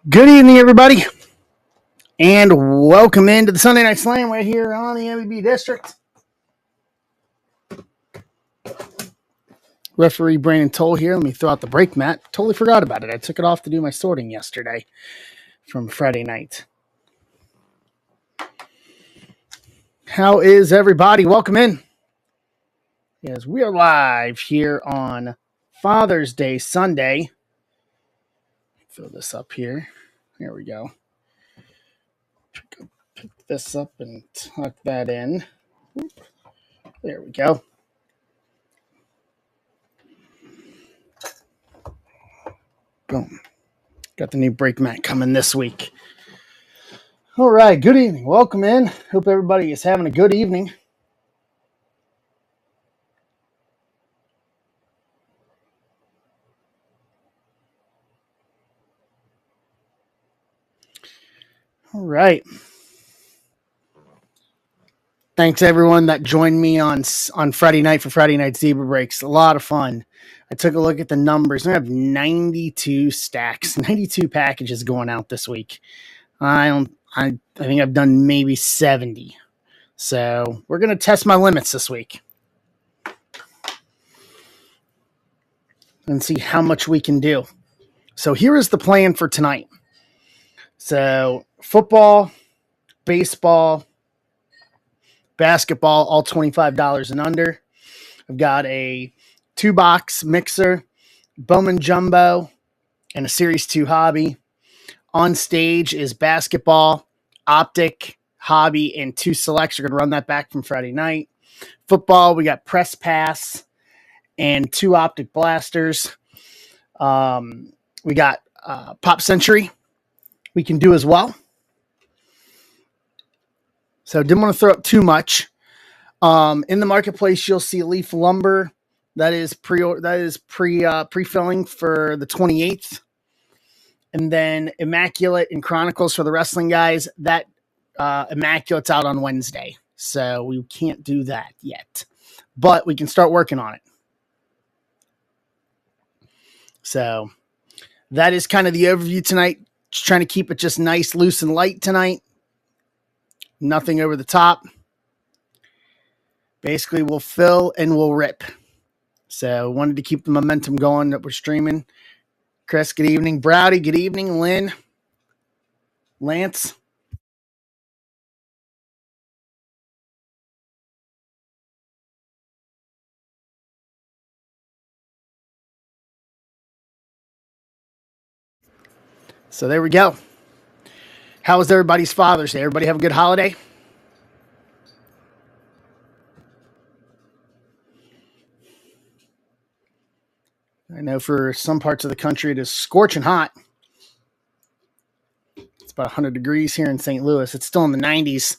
Good evening, everybody, and welcome into the Sunday Night Slam right here on the MEB District. Referee Brandon Toll here. Let me throw out the break mat. Totally forgot about it. I took it off to do my sorting yesterday from Friday night. How is everybody? Welcome in. Yes, we are live here on Father's Day Sunday. Throw this up here. There we go. Pick this up and tuck that in. There we go. Boom. Got the new break mat coming this week. All right. Good evening. Welcome in. Hope everybody is having a good evening. All right. Thanks everyone that joined me on Friday night for Friday Night Zebra Breaks. A lot of fun. I took a look at the numbers. I have 92 stacks, 92 packages going out this week. I think I've done maybe 70. So we're gonna test my limits this week and see how much we can do. So here is the plan for tonight. So football, baseball, basketball, all $25 and under. I've got a 2-box mixer, Bowman Jumbo, and a Series 2 hobby. On stage is basketball, optic, hobby, and 2 selects. We're going to run that back from Friday night. Football, we got press pass and 2 optic blasters. We got Pop Century we can do as well. So didn't want to throw up too much. In the marketplace, you'll see Leaf Lumber. That is pre-filling for the 28th. And then Immaculate and Chronicles for the wrestling guys. That Immaculate's out on Wednesday. So we can't do that yet. But we can start working on it. So that is kind of the overview tonight. Just trying to keep it just nice, loose, and light tonight. Nothing over the top. Basically, we'll fill and we'll rip. So wanted to keep the momentum going that we're streaming. Chris, good evening. Browdy, good evening. Lynn, Lance. So there we go. How was everybody's Father's Day? Everybody have a good holiday? I know for some parts of the country it is scorching hot. It's about 100 degrees here in St. Louis. It's still in the 90s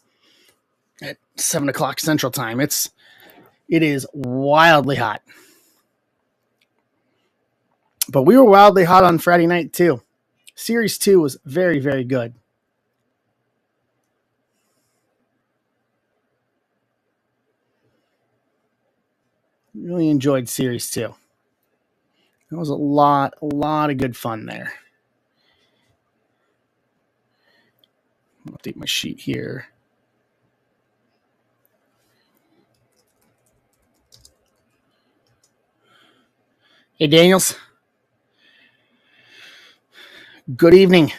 at 7 o'clock Central Time. It is wildly hot. But we were wildly hot on Friday night too. Series 2 was very, very good. Really enjoyed Series 2. It was a lot of good fun there. I'll update my sheet here. Hey, Daniels. Good evening.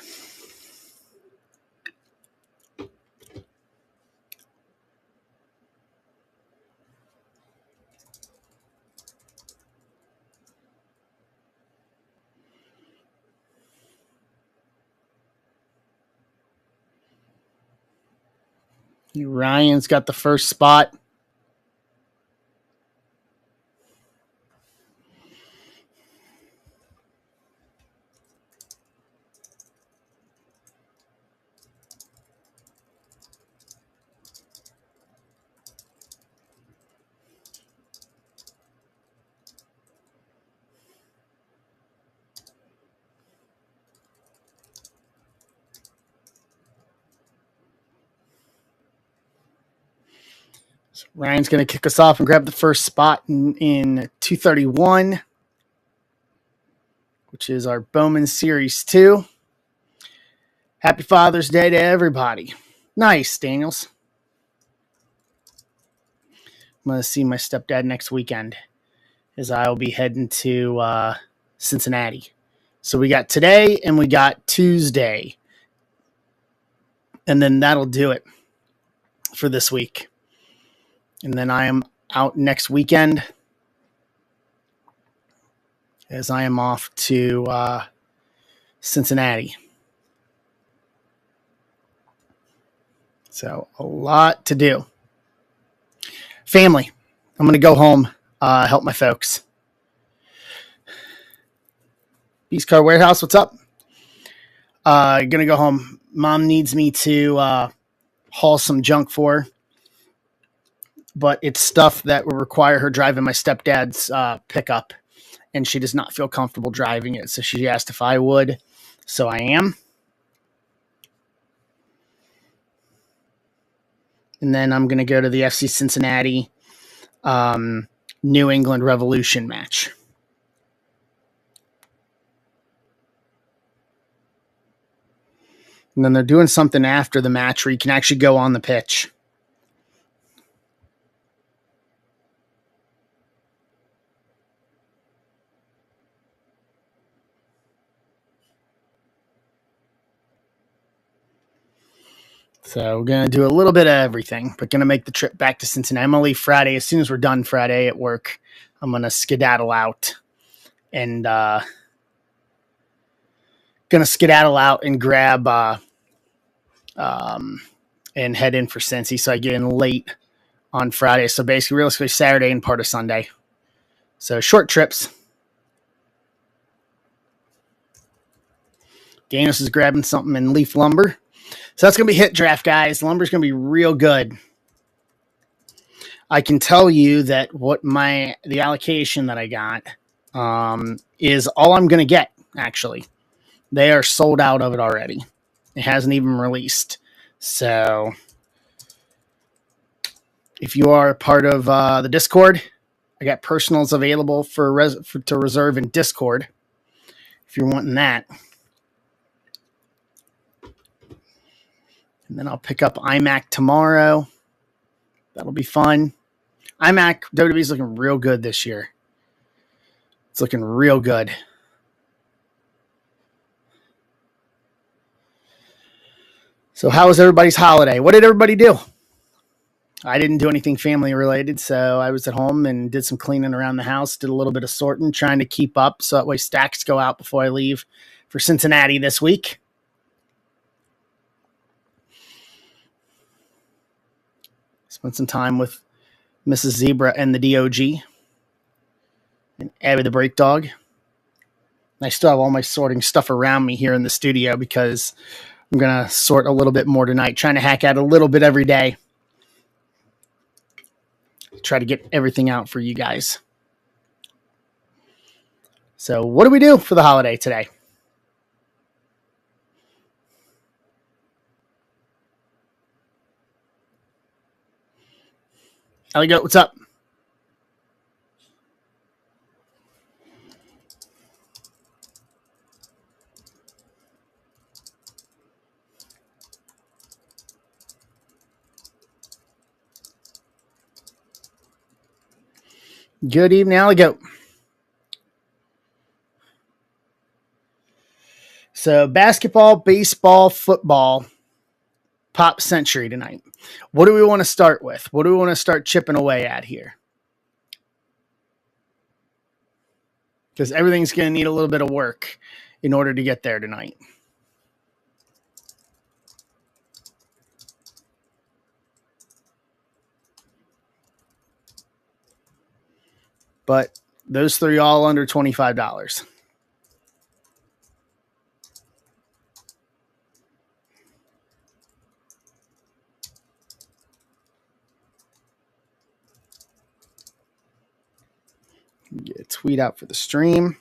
Ryan's got the first spot. So Ryan's going to kick us off and grab the first spot in 231. which is our Bowman Series 2. Happy Father's Day to everybody. Nice, Daniels. I'm going to see my stepdad next weekend as I'll be heading to Cincinnati. So we got today and we got Tuesday. And then that'll do it for this week. And then I am out next weekend as I am off to Cincinnati. So a lot to do. Family. I'm going to go home, help my folks. Beast Car Warehouse, what's up? Going to go home. Mom needs me to haul some junk for her. But it's stuff that will require her driving my stepdad's pickup. And she does not feel comfortable driving it. So she asked if I would. So I am. And then I'm going to go to the FC Cincinnati New England Revolution match. And then they're doing something after the match where you can actually go on the pitch. So we're going to do a little bit of everything, but going to make the trip back to Cincinnati. I'm going to leave Friday. As soon as we're done Friday at work, I'm going to skedaddle out and grab and head in for Cincy. So I get in late on Friday. So basically, realistically, Saturday and part of Sunday. So short trips. Daniels is grabbing something in Leaf Lumber. So that's going to be hit draft, guys. Lumber's going to be real good. I can tell you that the allocation that I got is all I'm going to get, actually. They are sold out of it already. It hasn't even released. So if you are part of the Discord, I got personals available to reserve in Discord if you're wanting that. And then I'll pick up iMac tomorrow. That'll be fun. iMac WWE's looking real good this year. It's looking real good. So how was everybody's holiday? What did everybody do? I didn't do anything family related, so I was at home and did some cleaning around the house, did a little bit of sorting, trying to keep up so that way stacks go out before I leave for Cincinnati this week. Spent some time with Mrs. Zebra and the DOG and Abby the Break Dog. I still have all my sorting stuff around me here in the studio because I'm going to sort a little bit more tonight, trying to hack out a little bit every day. Try to get everything out for you guys. So what do we do for the holiday today? Ellie Goat, what's up? Good evening, Ellie Goat. So basketball, baseball, football, Pop Century tonight. What do we want to start with? What do we want to start chipping away at here? Because everything's going to need a little bit of work in order to get there tonight. But those three all under $25. Get a tweet out for the stream.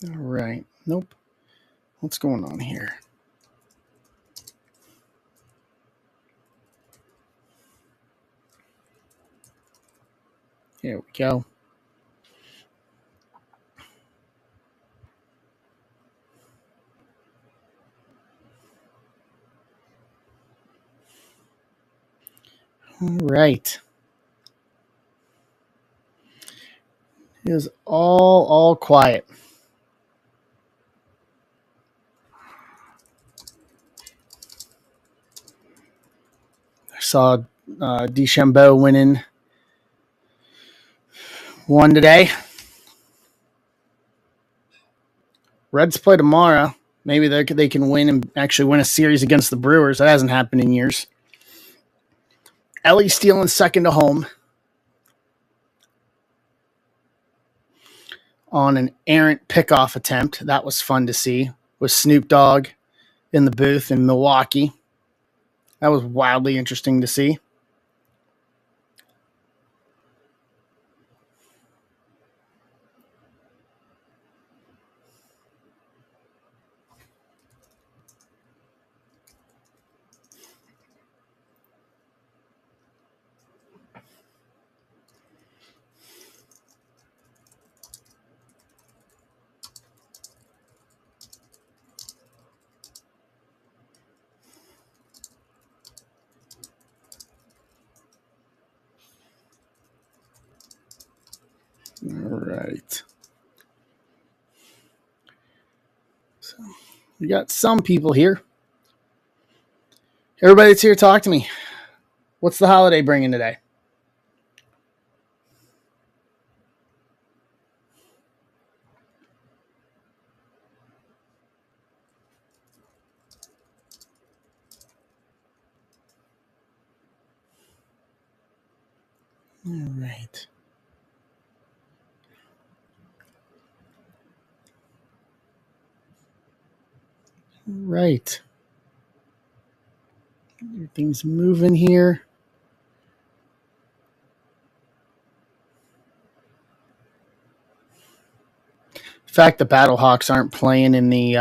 All right. Nope. What's going on here? Here we go. All right. It is all quiet. I saw DeChambeau winning one today. Reds play tomorrow. Maybe they can win and actually win a series against the Brewers. That hasn't happened in years. Ellie stealing second to home on an errant pickoff attempt. That was fun to see with Snoop Dogg in the booth in Milwaukee. That was wildly interesting to see. All right. So we got some people here. Everybody that's here, talk to me. What's the holiday bringing today? All right. Right. Everything's moving here. In fact, the Battlehawks aren't playing in the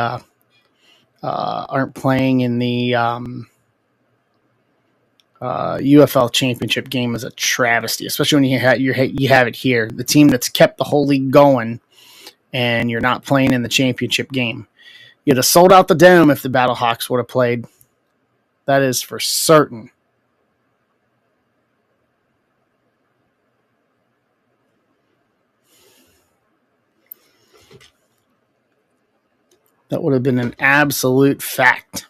UFL championship game is a travesty, especially when you have it here. The team that's kept the whole league going, and you're not playing in the championship game. You'd have sold out the Dome if the Battlehawks would have played. That is for certain. That would have been an absolute fact.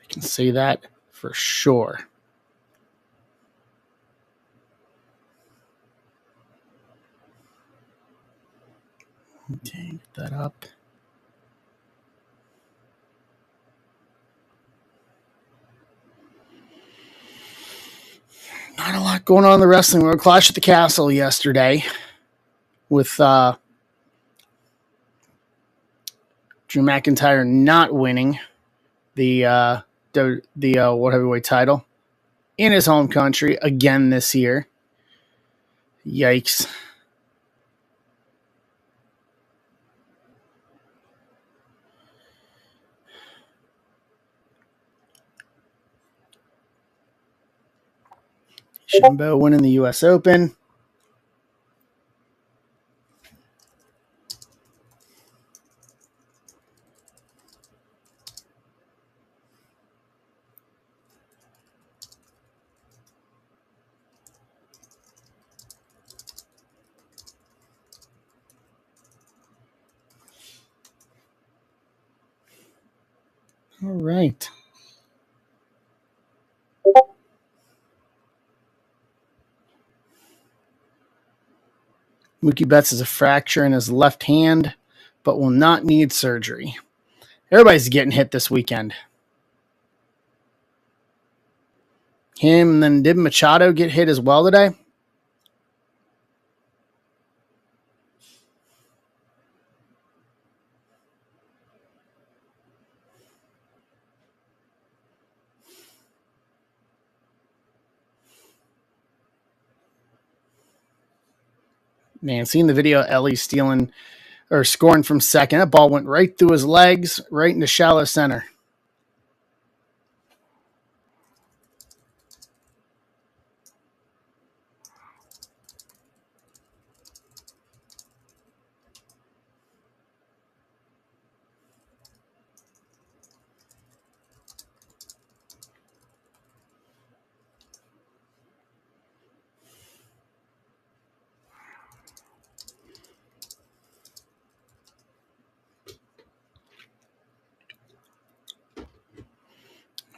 I can say that for sure. Okay, get that up. Not a lot going on in the wrestling world. Clash at the Castle yesterday with Drew McIntyre not winning the World Heavyweight title in his home country again this year. Yikes. Shambo winning the U.S. Open. All right. Mookie Betts has a fracture in his left hand, but will not need surgery. Everybody's getting hit this weekend. Him, and then did Machado get hit as well today? Man, seeing the video, Ellie stealing or scoring from second. That ball went right through his legs, right into shallow center.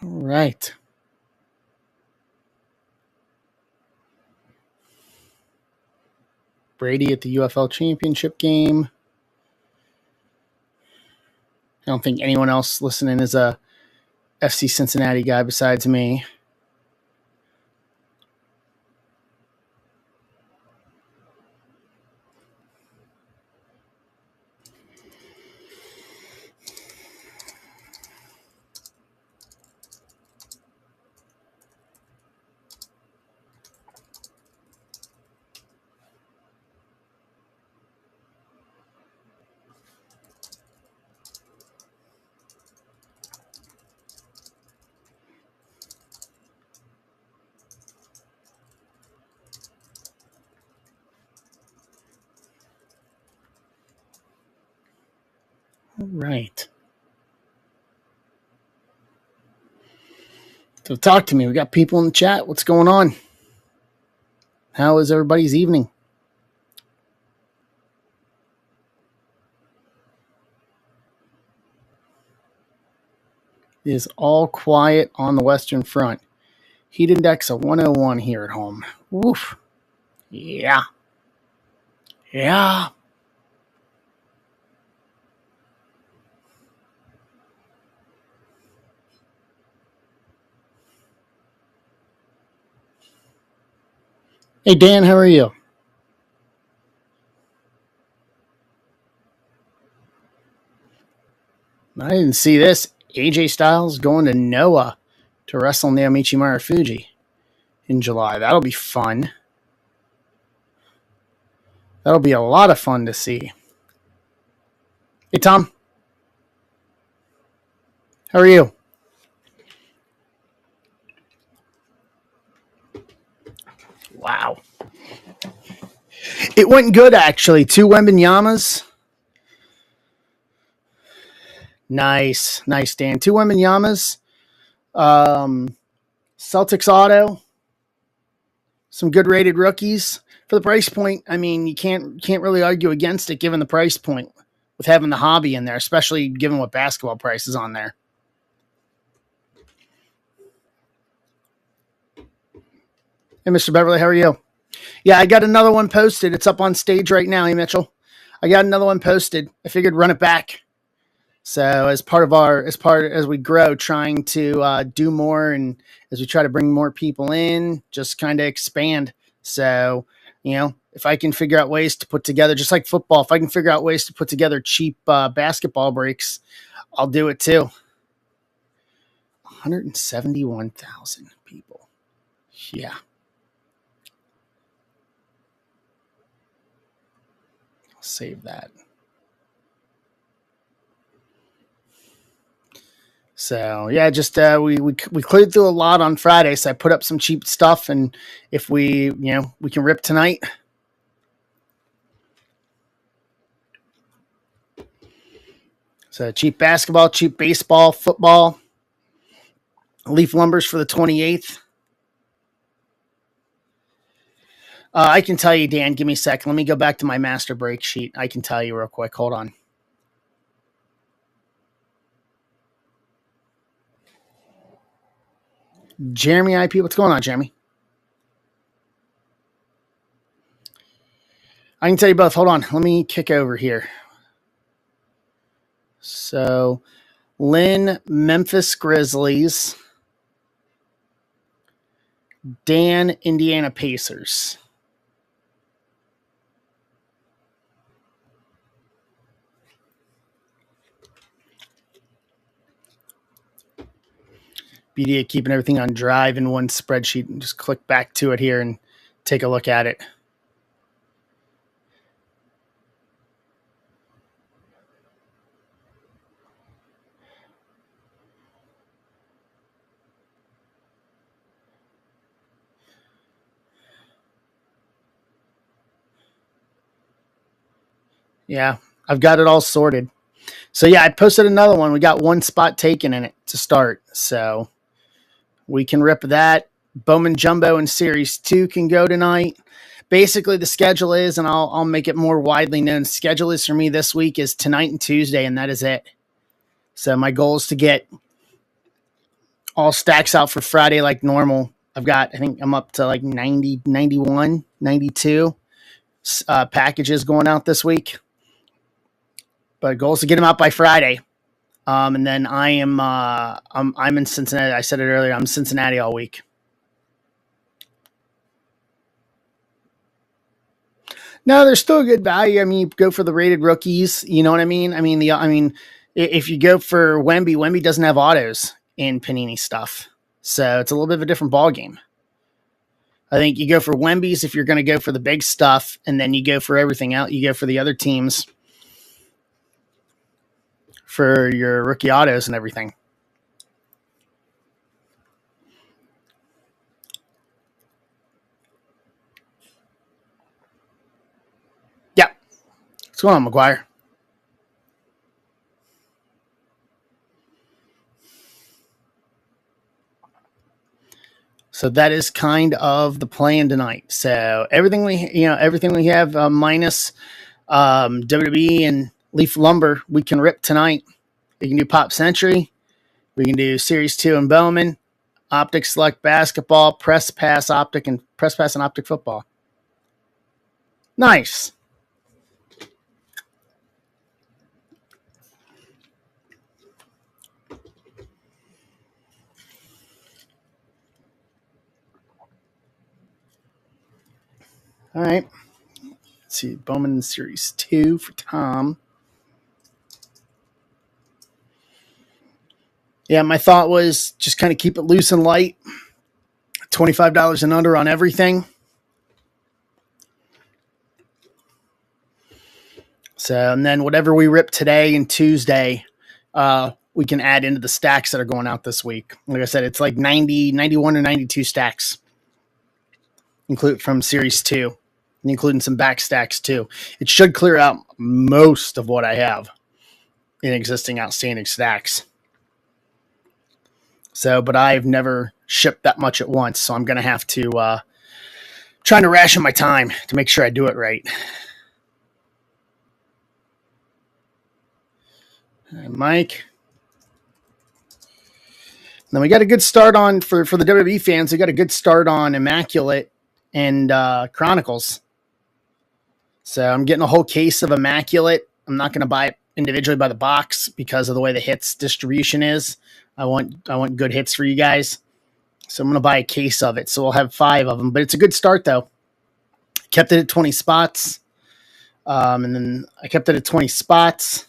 All right. Brady at the UFL Championship game. I don't think anyone else listening is a FC Cincinnati guy besides me. All right. So talk to me. We got people in the chat. What's going on? How is everybody's evening? It is all quiet on the Western Front. Heat index of 101 here at home. Woof. Yeah. Yeah. Hey, Dan, how are you? I didn't see this. AJ Styles going to Noah to wrestle Naomichi Marufuji in July. That'll be fun. That'll be a lot of fun to see. Hey, Tom. How are you? Wow. It went good, actually. 2 Wembenyamas. Nice. Nice, Dan. 2 Wembenyamas. Celtics auto. Some good rated rookies. For the price point, I mean, you can't really argue against it given the price point with having the hobby in there, especially given what basketball price is on there. Hey, Mr. Beverly, how are you? Yeah, I got another one posted. It's up on stage right now, hey, Mitchell. I got another one posted. I figured run it back. So as we grow, trying to do more, and as we try to bring more people in, just kind of expand. So, if I can figure out ways to put together, just like football, if I can figure out ways to put together cheap basketball breaks, I'll do it too. 171,000 people. Yeah. I'll save that. So yeah, just we cleared through a lot on Friday, so I put up some cheap stuff, and if we can rip tonight. So cheap basketball, cheap baseball, football, Leaf Lumbers for the 28th. I can tell you, Dan. Give me a second. Let me go back to my master break sheet. I can tell you real quick. Hold on. Jeremy IP, what's going on, Jeremy? I can tell you both. Hold on. Let me kick over here. So, Lynn, Memphis Grizzlies. Dan, Indiana Pacers. BD keeping everything on Drive in one spreadsheet, and just click back to it here and take a look at it. Yeah, I've got it all sorted. So yeah, I posted another one. We got one spot taken in it to start. So we can rip that. Bowman Jumbo and Series 2 can go tonight. Basically, the schedule is, and I'll make it more widely known, the schedule is for me this week is tonight and Tuesday, and that is it. So my goal is to get all stacks out for Friday like normal. I think I'm up to like 90, 91, 92 packages going out this week. But goal is to get them out by Friday. And then I'm in Cincinnati. I said it earlier. I'm in Cincinnati all week. No, there's still a good value. I mean, you go for the rated rookies. You know what I mean? If you go for Wemby doesn't have autos in Panini stuff, so it's a little bit of a different ball game. I think you go for Wemby's if you're going to go for the big stuff, and then you go for everything else. You go for the other teams for your rookie autos and everything. Yeah. What's going on, McGuire? So that is kind of the plan tonight. So everything we have minus WWE and Leaf Lumber, we can rip tonight. We can do Pop Century. We can do Series 2 and Bowman, Optic Select Basketball, Press Pass Optic, and Press Pass and Optic Football. Nice. All right. Let's see. Bowman Series 2 for Tom. Yeah, my thought was just kind of keep it loose and light. $25 and under on everything. So, and then whatever we rip today and Tuesday, we can add into the stacks that are going out this week. Like I said, it's like 90, 91 or 92 stacks, include from Series 2, including some back stacks too. It should clear out most of what I have in existing outstanding stacks. So, but I've never shipped that much at once, so I'm going to have to trying to ration my time to make sure I do it right. All right, Mike. And then we got a good start on for the WWE fans. We got a good start on Immaculate and Chronicles. So I'm getting a whole case of Immaculate. I'm not going to buy it individually by the box because of the way the hits distribution is. I want good hits for you guys. So I'm going to buy a case of it. So we'll have 5 of them. But it's a good start, though. Kept it at 20 spots. And then I kept it at 20 spots.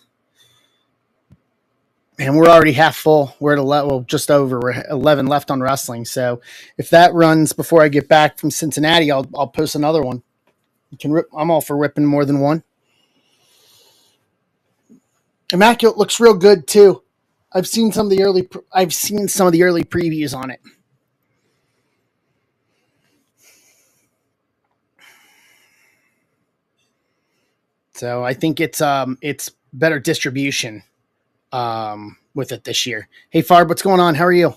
And we're already half full. We're at just over 11 left on wrestling. So if that runs before I get back from Cincinnati, I'll post another one. You can rip. I'm all for ripping more than one. Immaculate looks real good too. I've seen some of the early previews on it. So I think it's better distribution with it this year. Hey Farb, what's going on? How are you?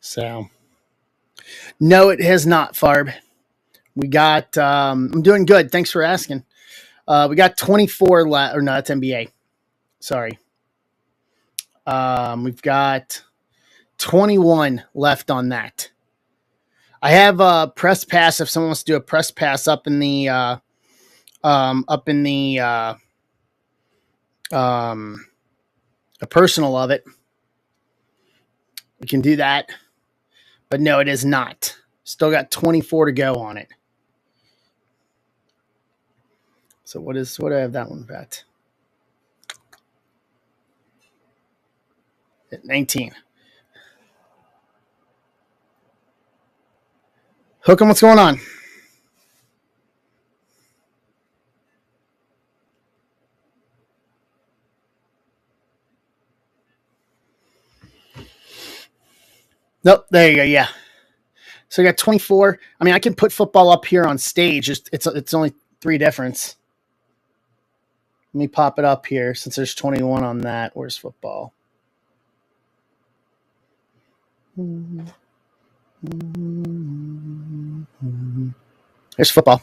So no, it has not, Farb. We got I'm doing good. Thanks for asking. We got 24 left, or no, that's NBA. Sorry. We've got 21 left on that. I have a press pass if someone wants to do a press pass up in the a personal of it. We can do that. But no, it is not. Still got 24 to go on it. So what do I have that one at? At 19. Hookem, what's going on? Nope, there you go. Yeah. So I got 24. I mean, I can put football up here on stage. It's only three difference. Let me pop it up here since there's 21 on that. Where's football? There's football.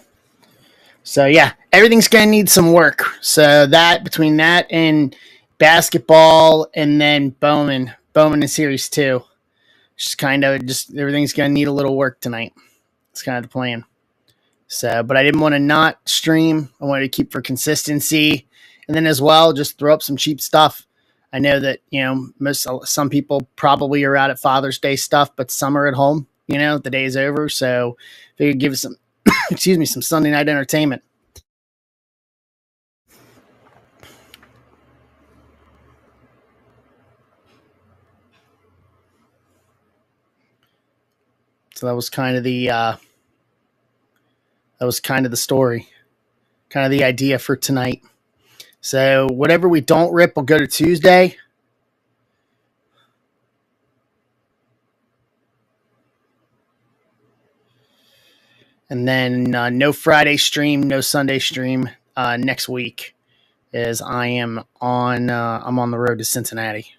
So yeah, everything's gonna need some work. So that between that and basketball and then Bowman in series two, just everything's gonna need a little work tonight. It's kind of the plan. So, but I didn't want to not stream. I wanted to keep for consistency, and then as well, just throw up some cheap stuff. I know that some people probably are out at Father's Day stuff, but some are at home. The day's over, so they could give us some, excuse me, some Sunday night entertainment. So that was kind of the story, kind of the idea for tonight. So whatever we don't rip will go to Tuesday. And then no Friday stream, no Sunday stream next week, as I'm on the road to Cincinnati.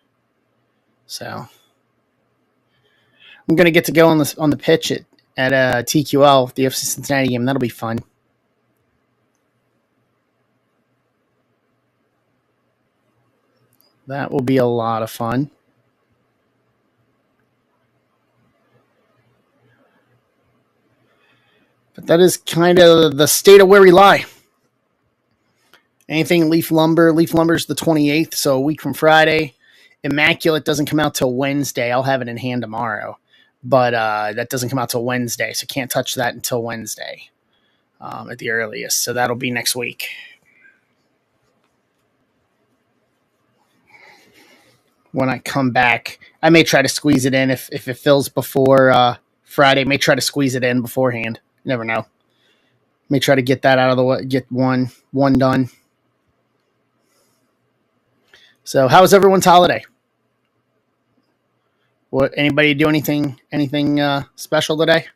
So I'm gonna get to go on the pitch at TQL, the FC Cincinnati game. That'll be fun. That will be a lot of fun. But that is kind of the state of where we lie. Anything Leaf Lumber. Leaf Lumber is the 28th, so a week from Friday. Immaculate doesn't come out till Wednesday. I'll have it in hand tomorrow, but that doesn't come out till Wednesday, so can't touch that until Wednesday at the earliest. So that'll be next week. When I come back, I may try to squeeze it in if it fills before Friday. May try to squeeze it in beforehand. You never know. May try to get that out of the way. Get one done. So, how was everyone's holiday? What anybody do anything special today?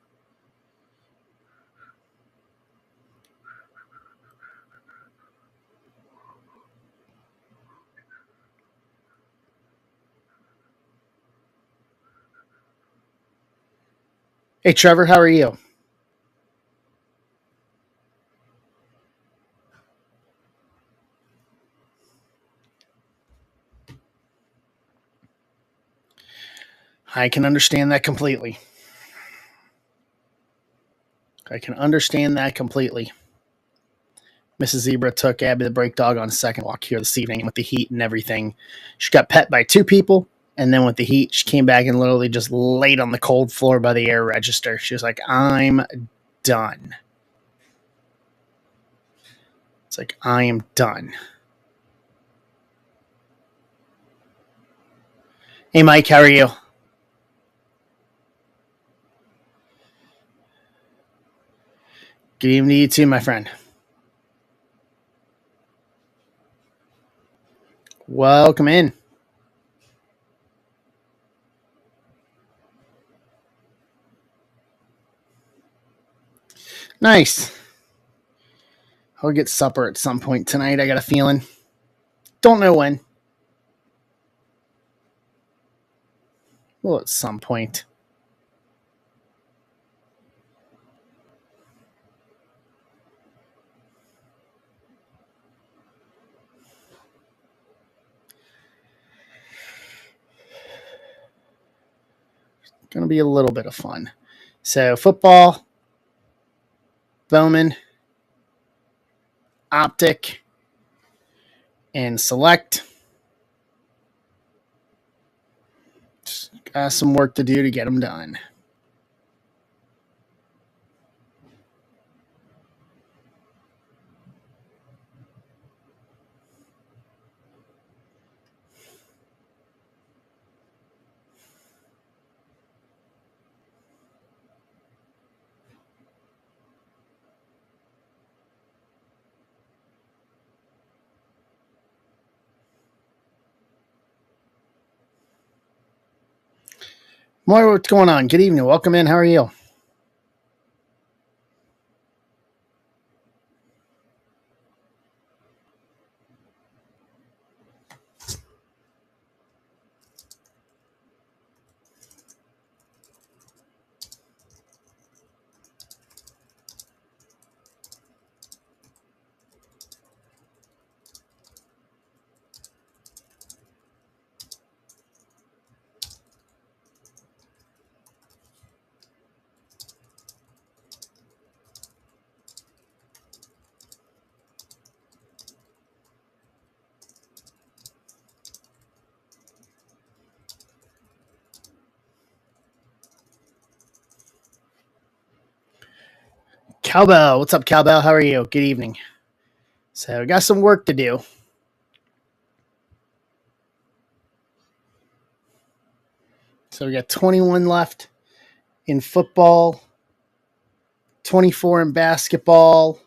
Hey, Trevor, how are you? I can understand that completely. I can understand that completely. Mrs. Zebra took Abby the break dog on a second walk here this evening with the heat and everything. She got pet by two people, and then with the heat, she came back and literally just laid on the cold floor by the air register. She was like, I'm done. It's like, I am done. Hey, Mike, how are you? Good evening to you too, my friend. Welcome in. Nice. I'll get supper at some point tonight. I got a feeling. Don't know when. Well, at some point. Going to be a little bit of fun. So, football, Bowman, Optic, and Select. Just got some work to do to get them done. Moira, what's going on? Good evening. Welcome in. How are you? Cowbell, what's up, Cowbell? How are you? Good evening. So, we got some work to do. So, we got 21 left in football, 24 in basketball,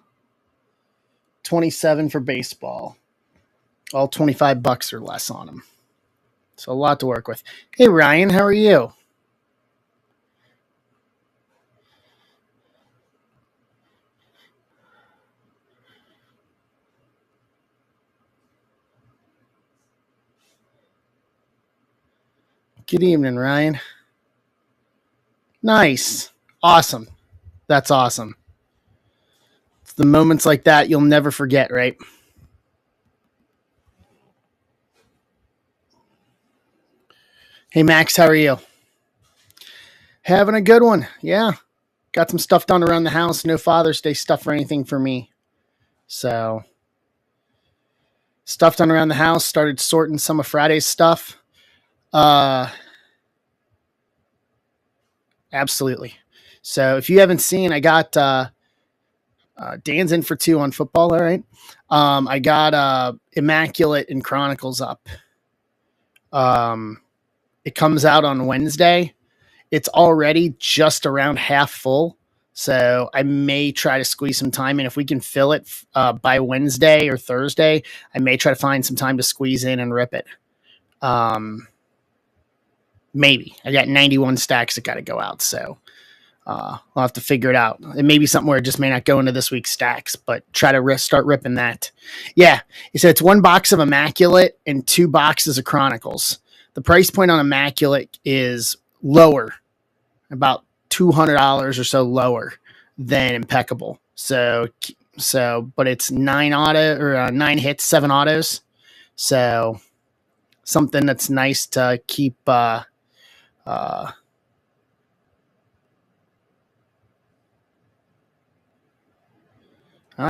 27 for baseball. All $25 or less on them. So, a lot to work with. Hey, Ryan, how are you? Good evening, Ryan. Nice. Awesome. That's awesome. It's the moments like that you'll never forget, right? Hey, Max, how are you? Having a good one. Yeah. Got some stuff done around the house. No Father's Day stuff or anything for me. So, stuff done around the house. Started sorting some of Friday's stuff. Uh, absolutely. So, if you haven't seen, I got Dan's in for 2 on football. All right. I got Immaculate and Chronicles up. It comes out on Wednesday. It's already just around half full. So I may try to squeeze some time in. If we can fill it by Wednesday or Thursday, I may try to find some time to squeeze in and rip it. Maybe. I got 91 stacks that got to go out. So I'll have to figure it out. It may be something where it just may not go into this week's stacks, but try to start ripping that. Yeah. So it's 1 box of Immaculate and 2 boxes of Chronicles. The price point on Immaculate is lower, about $200 or so lower than Impeccable. So, but it's 9 hits, 7 autos. So, something that's nice to keep.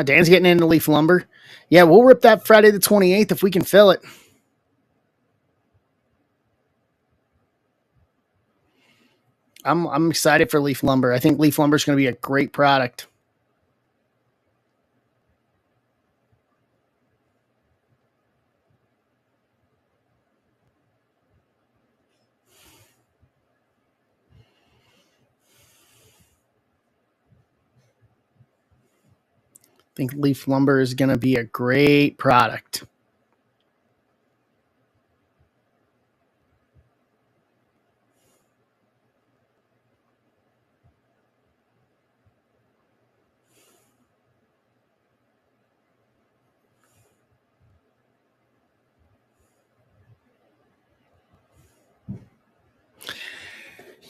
Dan's getting into Leaf Lumber. Yeah, we'll rip that Friday the 28th if we can fill it. I'm excited for Leaf Lumber. I think Leaf Lumber is going to be a great product. I think Leaf Lumber is going to be a great product.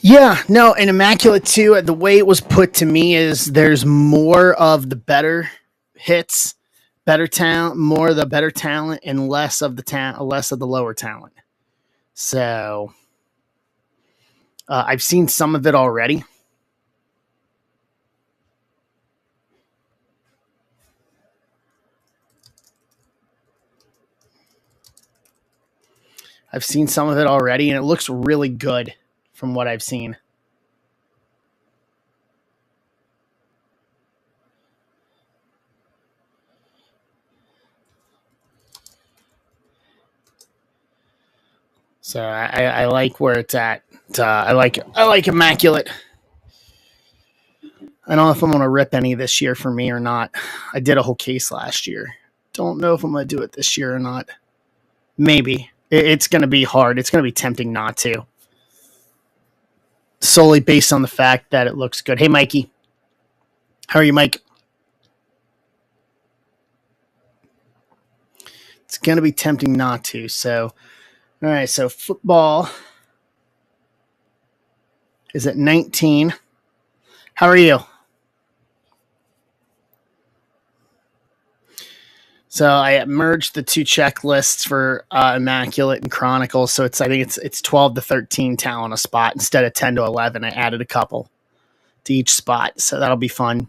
Yeah, no, and Immaculate too. The way it was put to me is there's more of the better hits, better talent, more of the better talent, and less of the less of the lower talent. So I've seen some of it already. I've seen some of it already, and it looks really good from what I've seen. So I like where it's at. I like Immaculate. I don't know if I'm going to rip any this year for me or not. I did a whole case last year. Don't know if I'm going to do it this year or not. Maybe. It's going to be hard. It's going to be tempting not to. solely based on the fact that it looks good. Hey, Mikey. How are you, Mike? It's going to be tempting not to. So, all right. So, football is at 19. How are you? So I merged the two checklists for Immaculate and Chronicle. So I think it's 12 to 13 talent a spot instead of 10 to 11. I added a couple to each spot, so that'll be fun.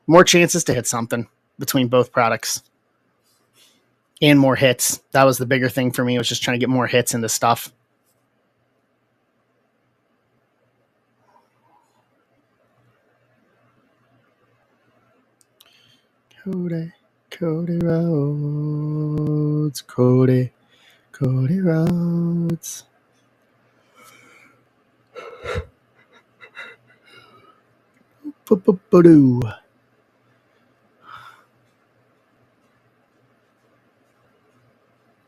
More chances to hit something between both products, and more hits. That was the bigger thing for me. Was just trying to get more hits into stuff. Cody Rhodes, Cody Rhodes. Ba-ba-ba-doo.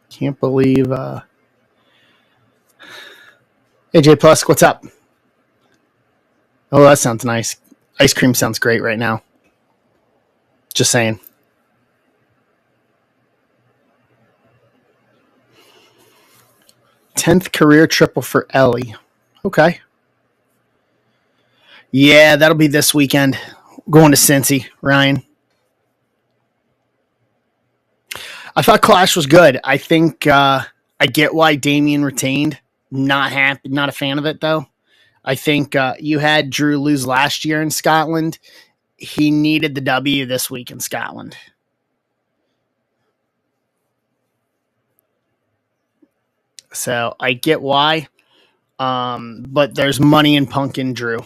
Can't believe AJ Plus, what's up? Oh, that sounds nice. Ice cream sounds great right now. Just saying. Tenth career triple for Ellie. Okay. Yeah, that'll be this weekend. Going to Cincy, Ryan. I thought Clash was good. I think I get why Damien retained. Not happy, not a fan of it though. I think you had Drew lose last year in Scotland. He needed the W this week in Scotland. So I get why. But there's money in Pumpkin Drew.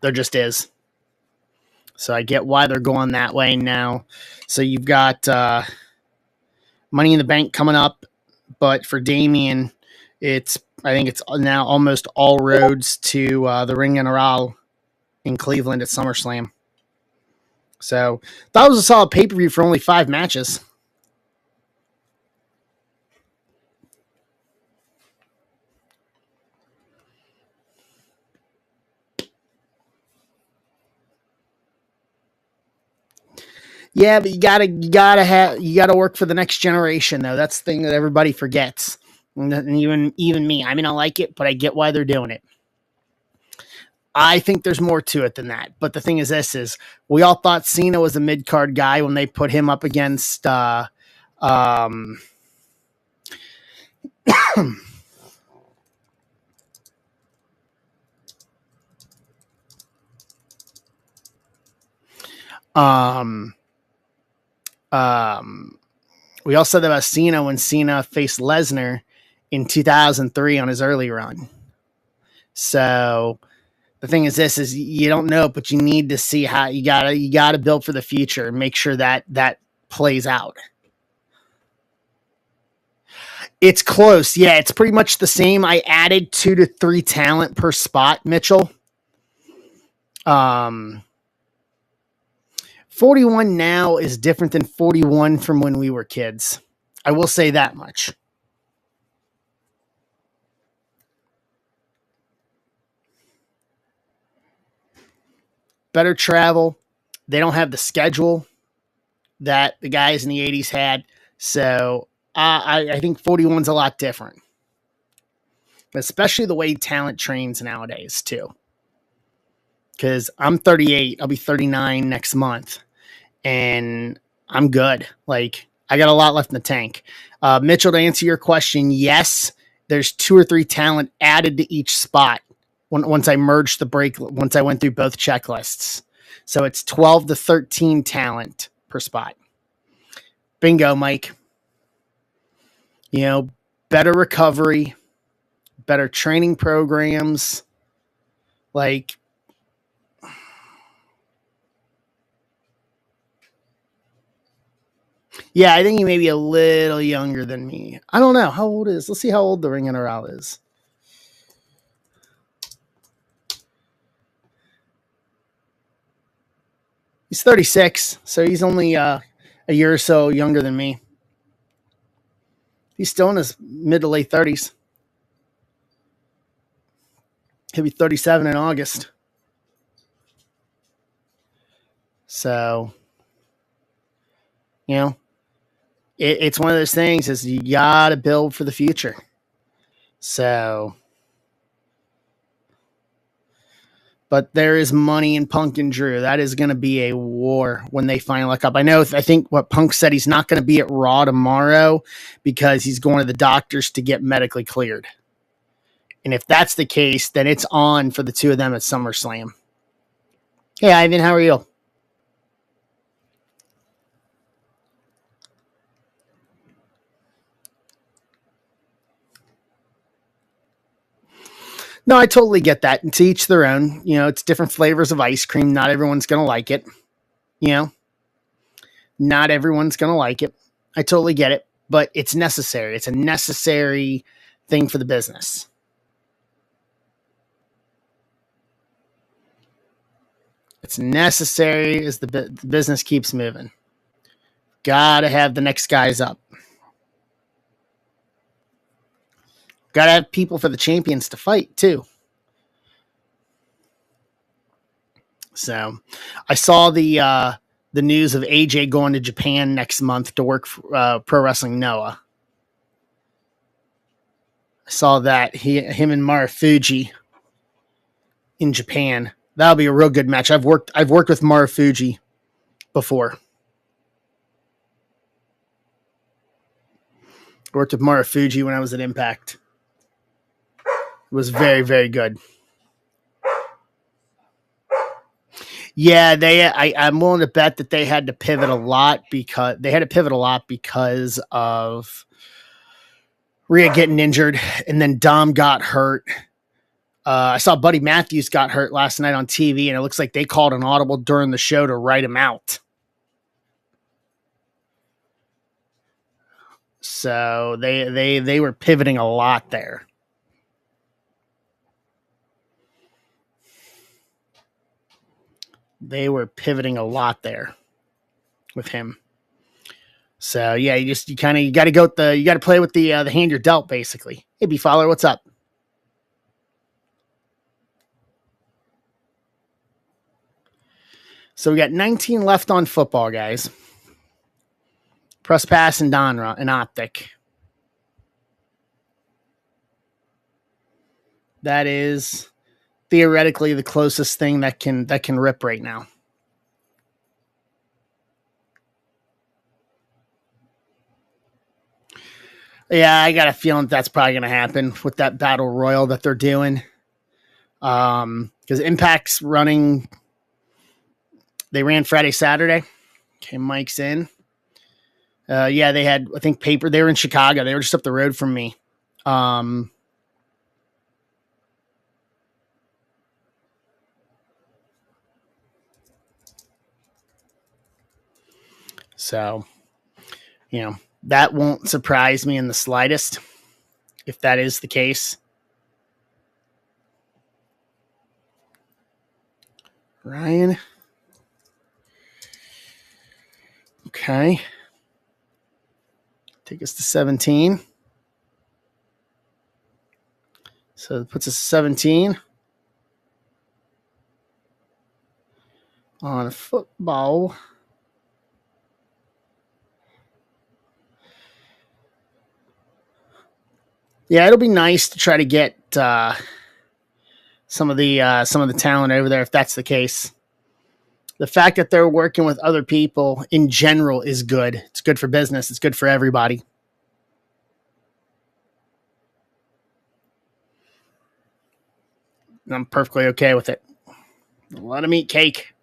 There just is. So I get why they're going that way now. So you've got Money in the Bank coming up, but for Damien, I think it's now almost all roads to the Ring General in Cleveland at SummerSlam. So that was a solid pay-per-view for only 5 matches. Yeah, but you gotta work for the next generation though. That's the thing that everybody forgets. And even me. I mean, I like it, but I get why they're doing it. I think there's more to it than that. But the thing is we all thought Cena was a mid card guy when they put him up against um um we all said that about Cena when Cena faced Lesnar in 2003 on his early run. So the thing is you don't know, but you need to see how you gotta build for the future and make sure that plays out. It's close. Yeah, it's pretty much the same. I added 2 to 3 talent per spot, Mitchell. 41 now is different than 41 from when we were kids. I will say that much. Better travel. They don't have the schedule that the guys in the 80s had. So I think 41's a lot different. Especially the way talent trains nowadays, too. Because I'm 38. I'll be 39 next month. And I'm good. Like, I got a lot left in the tank. Mitchell, to answer your question, yes, there's 2 or 3 talent added to each spot once I merged the break, once I went through both checklists. So it's 12 to 13 talent per spot. Bingo, Mike. You know, better recovery, better training programs. Like, yeah, I think he may be a little younger than me. I don't know. How old is? Let's see how old the Ring General is. He's 36, so he's only a year or so younger than me. He's still in his mid to late 30s. He'll be 37 in August. So, you know, it's one of those things is you got to build for the future. So, but there is money in Punk and Drew. That is going to be a war when they finally look up. I think what Punk said, he's not going to be at Raw tomorrow because he's going to the doctors to get medically cleared. And if that's the case, then it's on for the two of them at SummerSlam. Hey, Ivan, how are you? No, I totally get that. And to each their own. You know, it's different flavors of ice cream. Not everyone's going to like it. You know, not everyone's going to like it. I totally get it. But it's necessary. It's a necessary thing for the business. It's necessary as the business keeps moving. Gotta have the next guys up. Gotta have people for the champions to fight, too. So, I saw the news of AJ going to Japan next month to work for Pro Wrestling Noah. I saw that him and Marufuji in Japan. That'll be a real good match. I've worked with Marufuji before. I worked with Marufuji when I was at Impact. It was very, very good. Yeah, I'm willing to bet that they had to pivot a lot because of Rhea getting injured, and then Dom got hurt. I saw Buddy Matthews got hurt last night on TV, and it looks like they called an audible during the show to write him out. So they were pivoting a lot there. They were pivoting a lot there with him. So yeah, you got to play with the hand you're dealt, basically. Hey, B-Follower, what's up? So we got 19 left on football, guys. Press pass and Donra and Optic. That is theoretically the closest thing that can rip right now. Yeah, I got a feeling that's probably going to happen with that battle royal that they're doing. Because Impact's running. They ran Friday, Saturday. Okay, Mike's in. Yeah, they had, I think, paper. They were in Chicago. They were just up the road from me. So, you know, that won't surprise me in the slightest if that is the case. Ryan. Okay. Take us to 17. So it puts us 17 on football. Yeah, it'll be nice to try to get some of the talent over there if that's the case. The fact that they're working with other people in general is good. It's good for business. It's good for everybody. And I'm perfectly okay with it. Let them eat cake.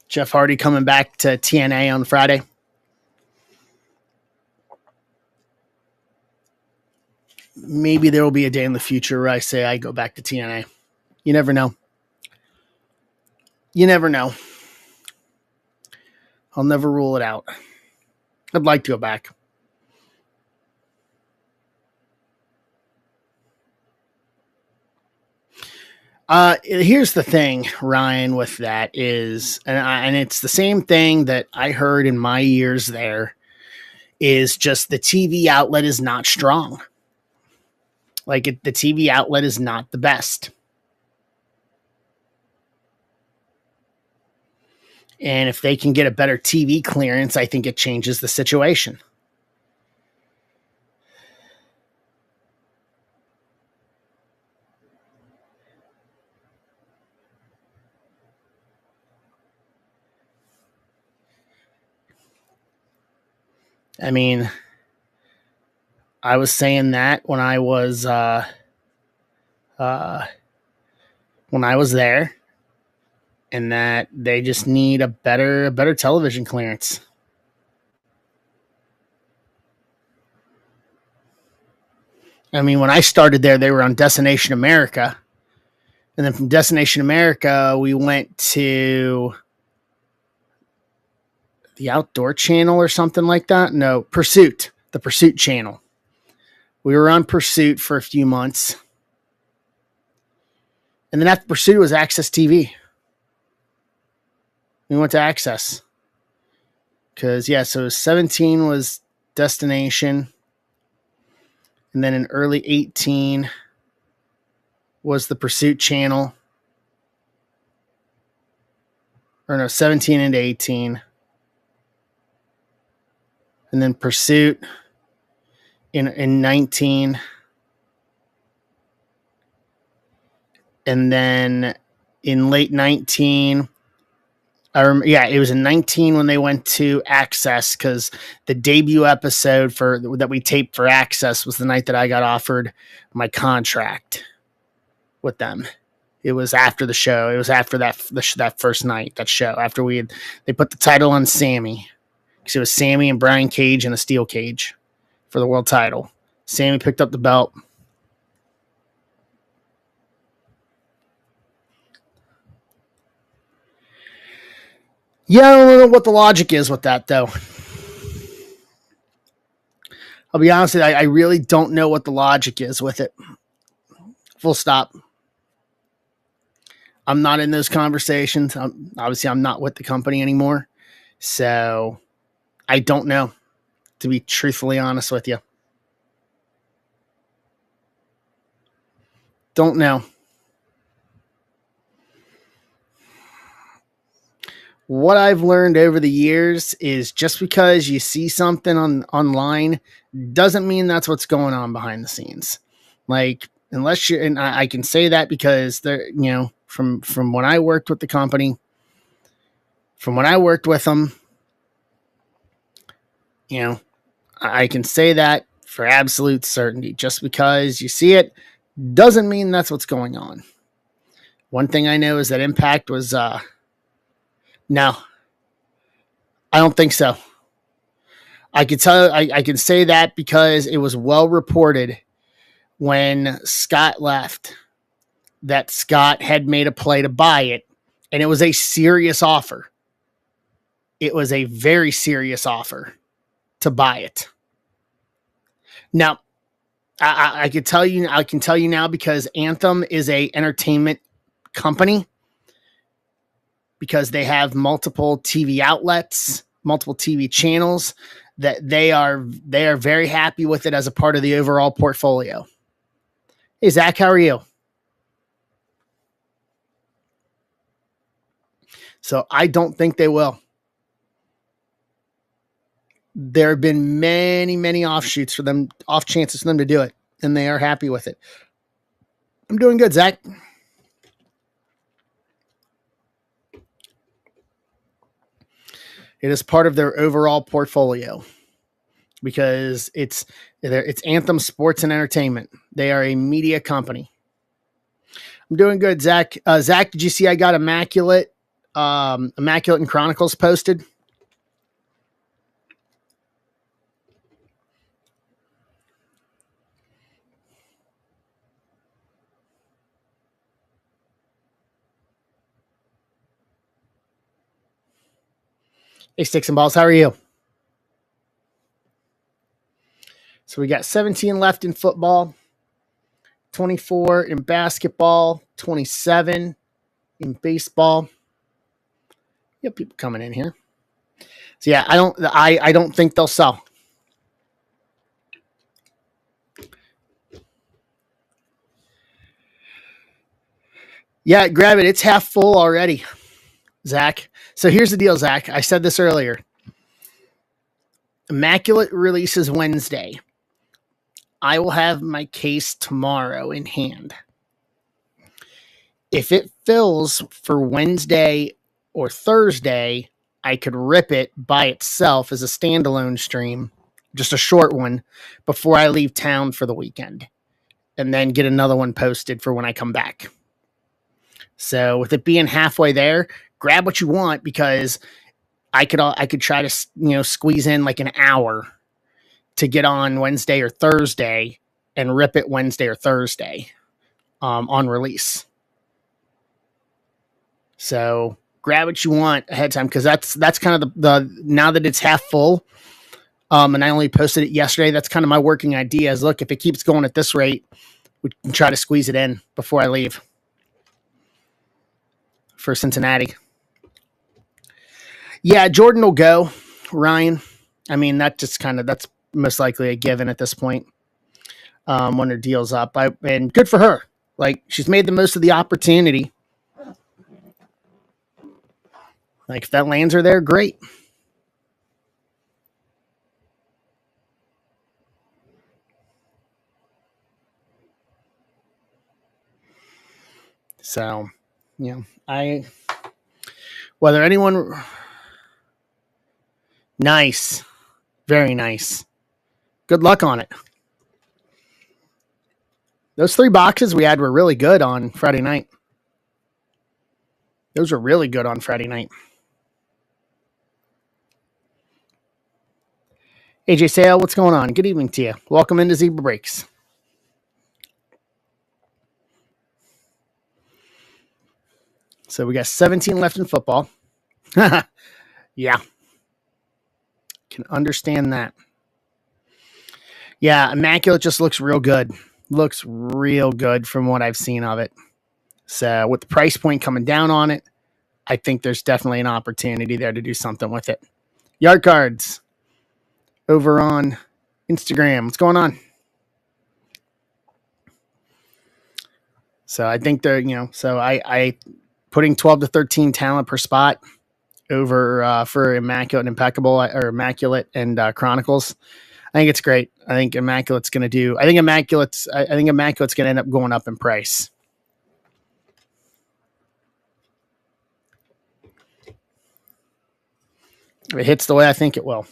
Jeff Hardy coming back to TNA on Friday. Maybe there will be a day in the future where I say I go back to TNA. You never know. You never know. I'll never rule it out. I'd like to go back. Here's the thing, Ryan, with that is, and it's the same thing that I heard in my years there, is just the TV outlet is not strong. The TV outlet is not the best. And if they can get a better TV clearance, I think it changes the situation. I mean, I was saying that when I was there, and that they just need a better television clearance. I mean, when I started there, they were on Destination America, and then from Destination America, we went to the Outdoor Channel or something like that. No, Pursuit, the Pursuit Channel. We were on Pursuit for a few months. And then after Pursuit was Access TV. We went to Access. Because, so 17 was Destination. And then in early 18 was the Pursuit Channel. Or no, 17 into 18. And then Pursuit in 19. And then in late 19, it was in 19 when they went to Access, because the debut episode that we taped for Access was the night that I got offered my contract with them. It was after the show. It was after that first night, that show. After they put the title on Sammy, because it was Sammy and Brian Cage in a steel cage for the world title. Sammy picked up the belt. Yeah, I don't know what the logic is with that, though. I'll be honest with you, I really don't know what the logic is with it. Full stop. I'm not in those conversations. Obviously, I'm not with the company anymore. So I don't know, to be truthfully honest with you. Don't know. What I've learned over the years is just because you see something online doesn't mean that's what's going on behind the scenes. Unless you're, and I can say that because from when I worked with the company, from when I worked with them, I can say that for absolute certainty. Just because you see it doesn't mean that's what's going on. One thing I know is that Impact was no, I don't think so. I can say that because it was well reported when Scott left that Scott had made a play to buy it, and it was a serious offer. It was a very serious offer to buy it. Now, I can tell you now, because Anthem is a entertainment company, because they have multiple TV outlets, multiple TV channels, that they are very happy with it as a part of the overall portfolio. Hey, Zach, how are you? So I don't think they will. There have been many, many off chances for them to do it, and they are happy with it. I'm doing good, Zach. It is part of their overall portfolio because it's Anthem Sports and Entertainment. They are a media company. I'm doing good, Zach. Zach, did you see I got Immaculate and Chronicles posted? Hey, Sticks and Balls, how are you? So we got 17 left in football, 24 in basketball, 27 in baseball. You have people coming in here. So yeah, I don't think they'll sell. Yeah, grab it. It's half full already, Zach. So here's the deal, Zach. I said this earlier. Immaculate releases Wednesday. I will have my case tomorrow in hand. If it fills for Wednesday or Thursday, I could rip it by itself as a standalone stream, just a short one, before I leave town for the weekend, and then get another one posted for when I come back. So with it being halfway there, grab what you want, because I could try to squeeze in like an hour to get on Wednesday or Thursday and rip it Wednesday or Thursday on release. So grab what you want ahead of time, because that's kind of the now that it's half full. And I only posted it yesterday. That's kind of my working idea is, look, if it keeps going at this rate, we can try to squeeze it in before I leave for Cincinnati. Yeah, Jordan will go. Ryan. I mean, that's most likely a given at this point. When her deal's up, and good for her. Like, she's made the most of the opportunity. Like, if that lands her there, great. So, whether anyone, nice, very nice. Good luck on it. Those 3 boxes we had were really good on Friday night. Those were really good on Friday night. AJ Sale, what's going on? Good evening to you. Welcome into Zebra Breaks. So we got 17 left in football. Yeah. Can understand that. Yeah, Immaculate just looks real good. Looks real good from what I've seen of it. So with the price point coming down on it, I think there's definitely an opportunity there to do something with it. Yard Cards over on Instagram. What's going on? So I think so I putting 12 to 13 talent per spot over for Immaculate and Impeccable, or Immaculate and Chronicles. I think it's great. I think Immaculate's going to end up going up in price. If it hits the way I think it will.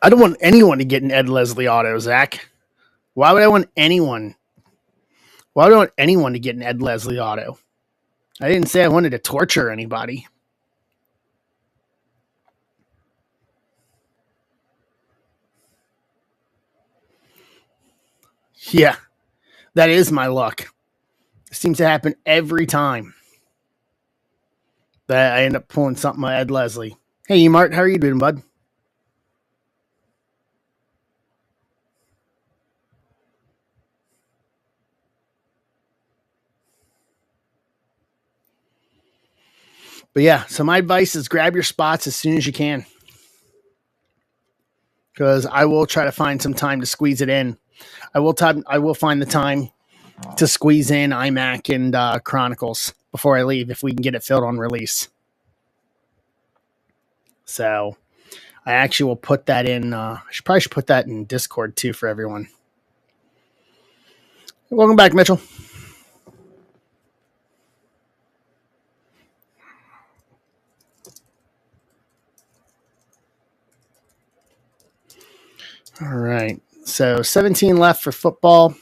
I don't want anyone to get an Ed Leslie auto, Zach. Why would I want anyone? Why would I want anyone to get an Ed Leslie auto? I didn't say I wanted to torture anybody. Yeah, that is my luck. It seems to happen every time that I end up pulling something by Ed Leslie. Hey, Mart, how are you doing, bud? But yeah, so my advice is grab your spots as soon as you can, because I will try to find some time to squeeze it in. I will find the time to squeeze in iMac and Chronicles before I leave if we can get it filled on release. So I actually will put that in. I should put that in Discord too for everyone. Welcome back, Mitchell. All right. So 17 left for football.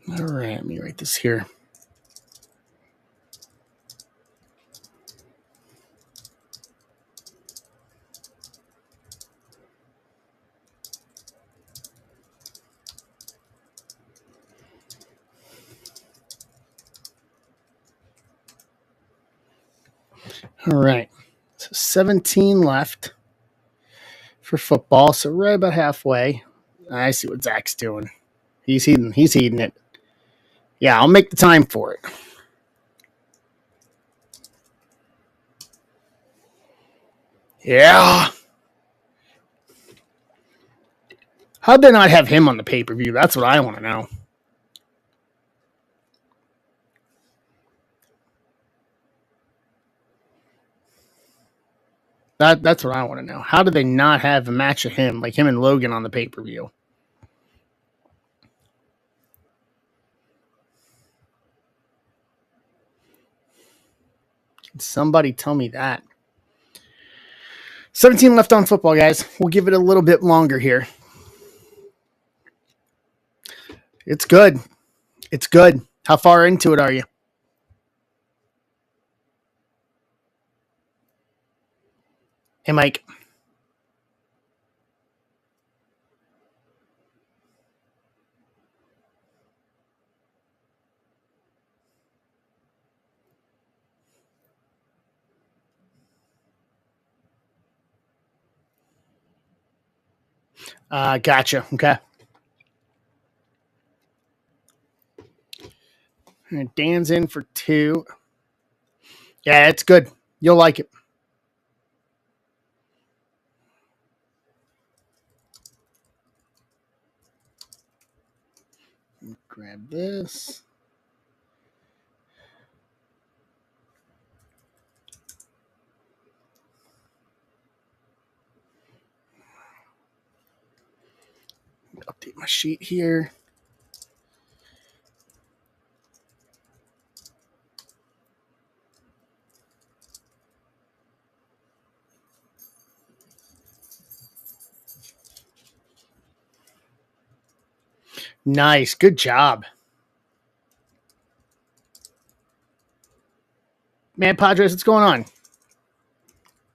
All right. Let me write this here. All right. So 17 left for football. So right about halfway. I see what Zach's doing. He's heating. He's heating it. Yeah, I'll make the time for it. Yeah. How'd they not have him on the pay per view? That's what I want to know. That's what I want to know. How did they not have a match of him, like him and Logan, on the pay per view? Can somebody tell me that? 17 left on football, guys. We'll give it a little bit longer here. It's good. It's good. How far into it are you? Hey, Mike. Gotcha. Okay. And Dan's in for 2. Yeah, it's good. You'll like it. Grab this. Update my sheet here. Nice. Good job. Man, Padres, what's going on?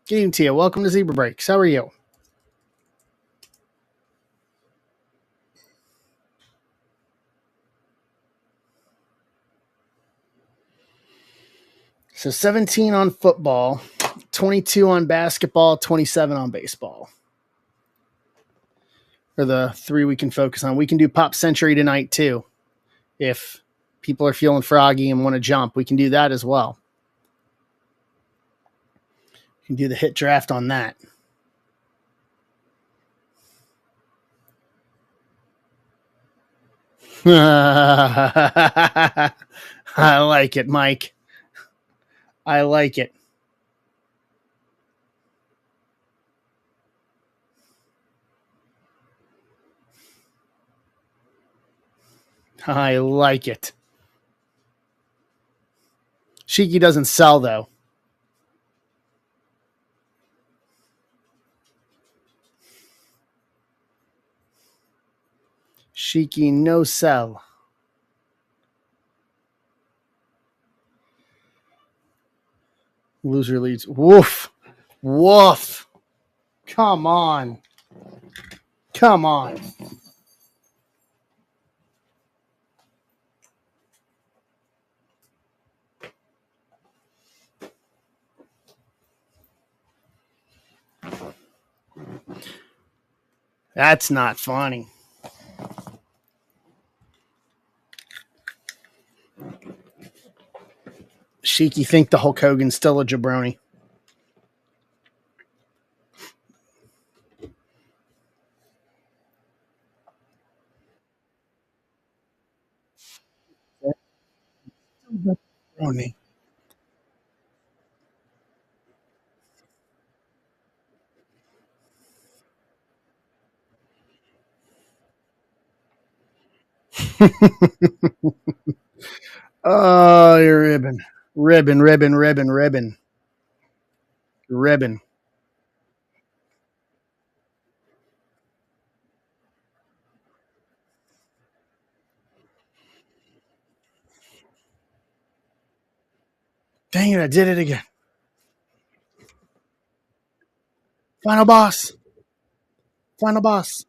Game to you. Welcome to Zebra Breaks. How are you? So 17 on football, 22 on basketball, 27 on baseball. Are the 3 we can focus on. We can do Pop Century tonight too. If people are feeling froggy and want to jump, we can do that as well. We can do the hit draft on that. I like it, Mike. I like it. I like it. Shiki doesn't sell, though. Shiki, no sell. Loser leads. Woof. Woof. Come on. Come on. That's not funny. Shiki think the Hulk Hogan's still a jabroni. Jabroni. Oh, you're ribbon. Ribbon, ribbon, ribbon, ribbon. Ribbon. Dang it, I did it again. Final boss. Final boss.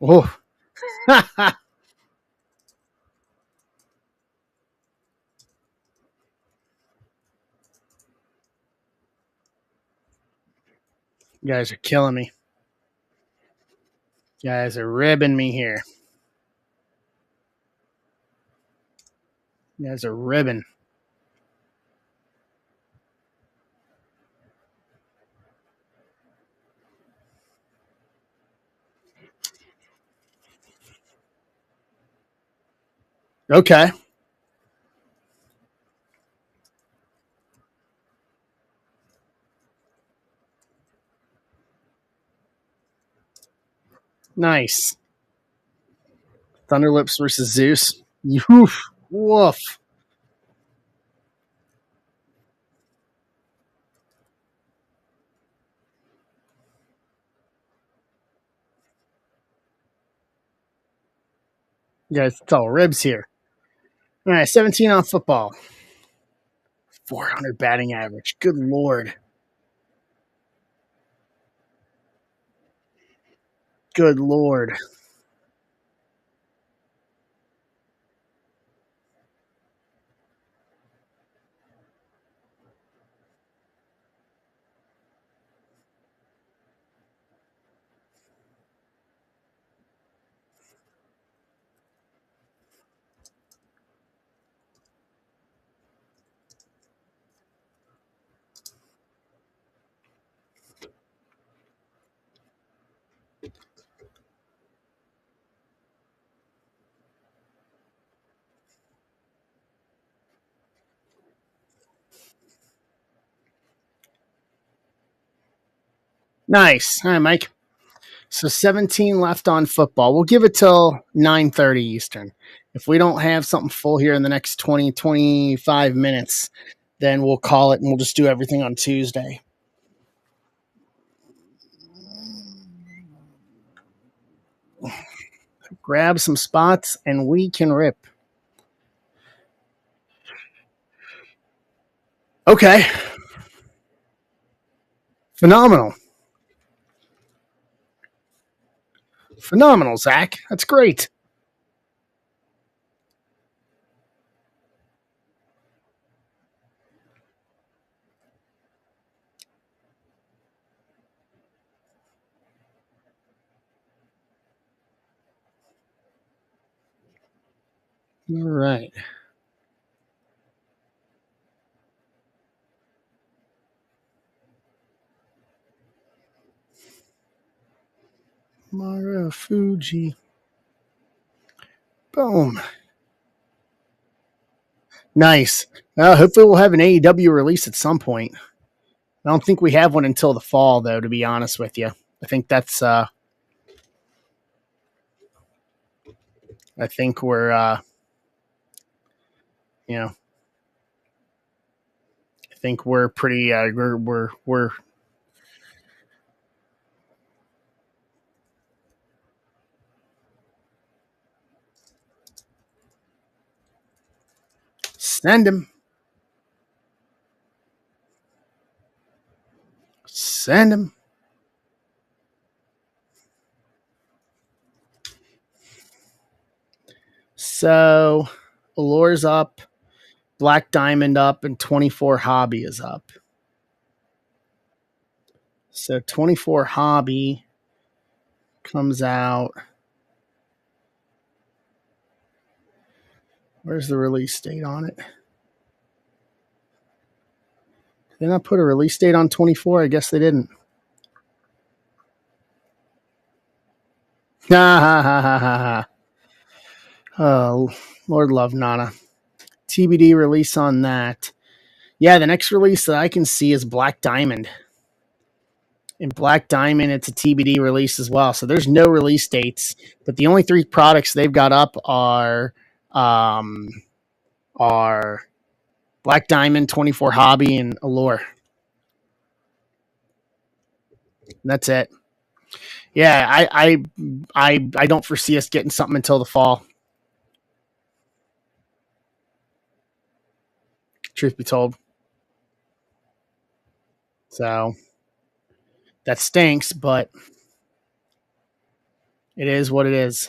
Oh, you guys are killing me. You guys are ribbing me here. You guys are ribbing. Okay. Nice. Thunderlips versus Zeus. Woof. Woof. You guys, it's all ribs here. All right, 17 on football. 400 batting average. Good Lord. Good Lord. Nice. All right, Mike. So 17 left on football. We'll give it till 9:30 Eastern. If we don't have something full here in the next 20-25 minutes, then we'll call it and we'll just do everything on Tuesday. Grab some spots and we can rip. Okay. Phenomenal. Phenomenal, Zach. That's great. All right. Mara Fuji. Boom. Nice. Hopefully, we'll have an AEW release at some point. I don't think we have one until the fall, though. To be honest with you, I think that's. I think we're. You know, I think we're pretty. We're send him. Send him. So, Allure's up, Black Diamond up, and 24 Hobby is up. So 24 Hobby comes out. Where's the release date on it? Did they not put a release date on 24? I guess they didn't. Ha ha ha ha ha. Oh, Lord love Nana. TBD release on that. Yeah, the next release that I can see is Black Diamond. In Black Diamond, it's a TBD release as well. So there's no release dates, but the only three products they've got up um, are Black Diamond, 24 Hobby, and Allure. And that's it. Yeah, I don't foresee us getting something until the fall. Truth be told, so that stinks. But It is what it is.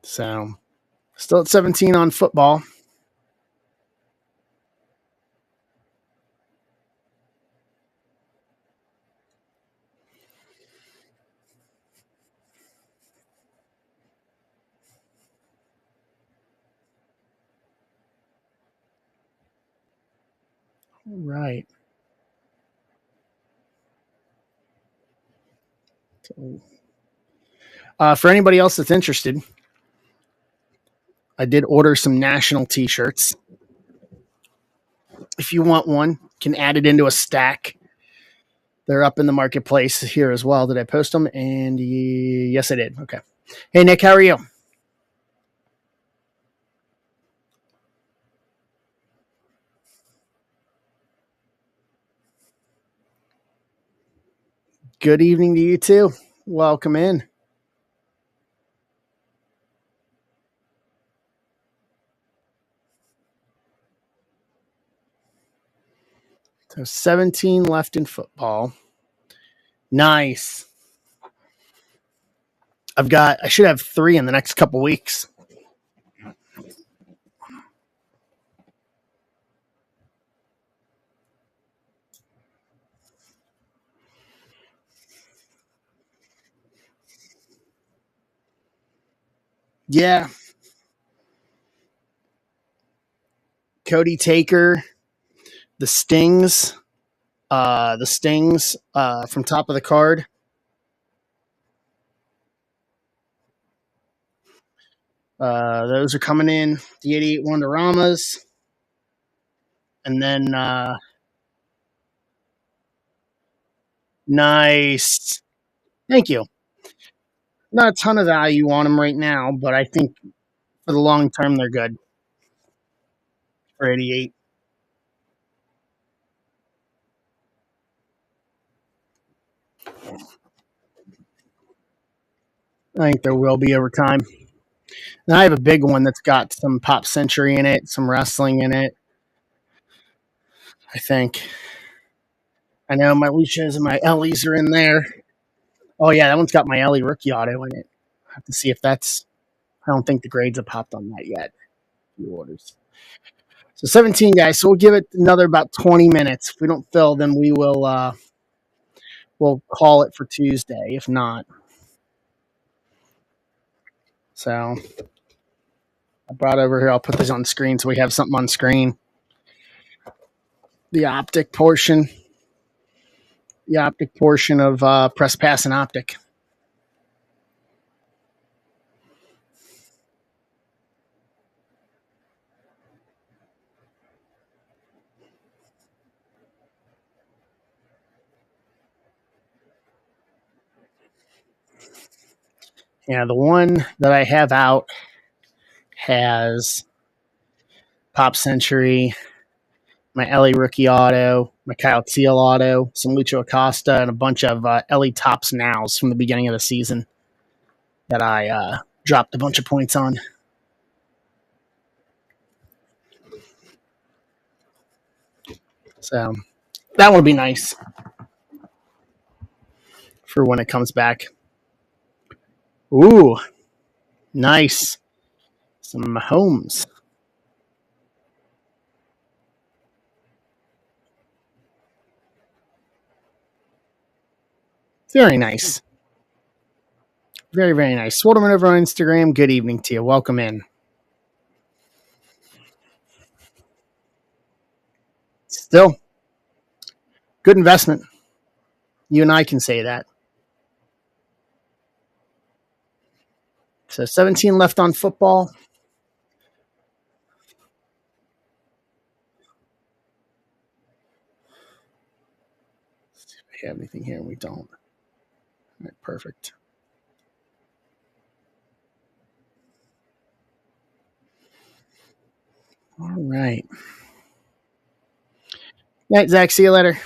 So still at 17 on football. Right. So, for anybody else that's interested, I did order some national T-shirts. If you want one, you can add it into a stack. They're up in the marketplace here as well. Did I post them? And yes, I did. Okay. Hey, Nick, how are you? Good evening to you too. Welcome in. So 17 left in football. Nice. I should have 3 in the next couple weeks. Yeah. Cody Taker, the Stings, from top of the card. Those are coming in. The 88 Wonderamas. And then nice. Thank you. Not a ton of value on them right now, but I think for the long term they're good for 88. I think there will be over time. And I have a big one that's got some pop century in it, some wrestling in it. I think. I know my Luchas and my Ellie's are in there. Oh yeah, that one's got my Ellie rookie auto in it. I have to see if that's. I don't think the grades have popped on that yet. Few orders. So 17 guys. So we'll give it another about 20 minutes. If we don't fill, then we'll call it for Tuesday. If not, so I brought over here. I'll put this on screen so we have something on screen. The optic portion. The optic portion of press pass and optic. Yeah, the one that I have out has Pop Century, my Ellie rookie auto, my Kyle Teal auto, some Lucho Acosta, and a bunch of Ellie Tops nows from the beginning of the season that I dropped a bunch of points on. So that one will be nice for when it comes back. Ooh, nice. Some Mahomes. Very nice. Very, very nice. Swolderman over on Instagram. Good evening to you. Welcome in. Still, good investment. You and I can say that. So 17 left on football. Let's see if we have anything here. We don't. All right, perfect. All right. Night, Zach. See you later.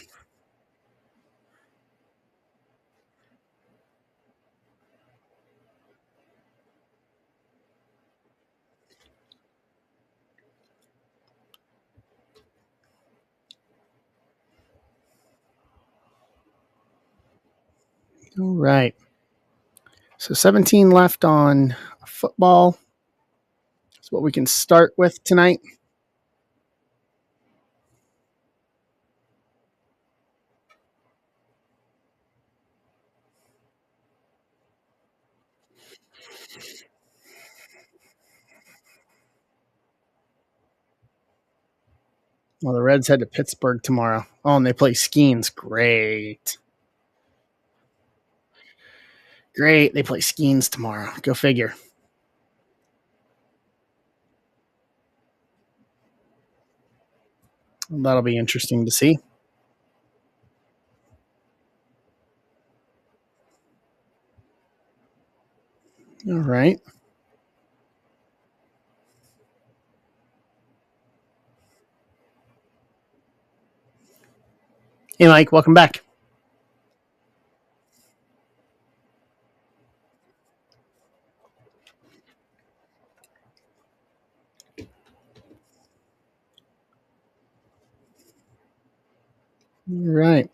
All right. So 17 left on football. That's what we can start with tonight. Well, the Reds head to Pittsburgh tomorrow. Oh, and they play Skeens. Great. Great. They play Skeens tomorrow. Go figure. That'll be interesting to see. All right. Hey, Mike, welcome back. All right.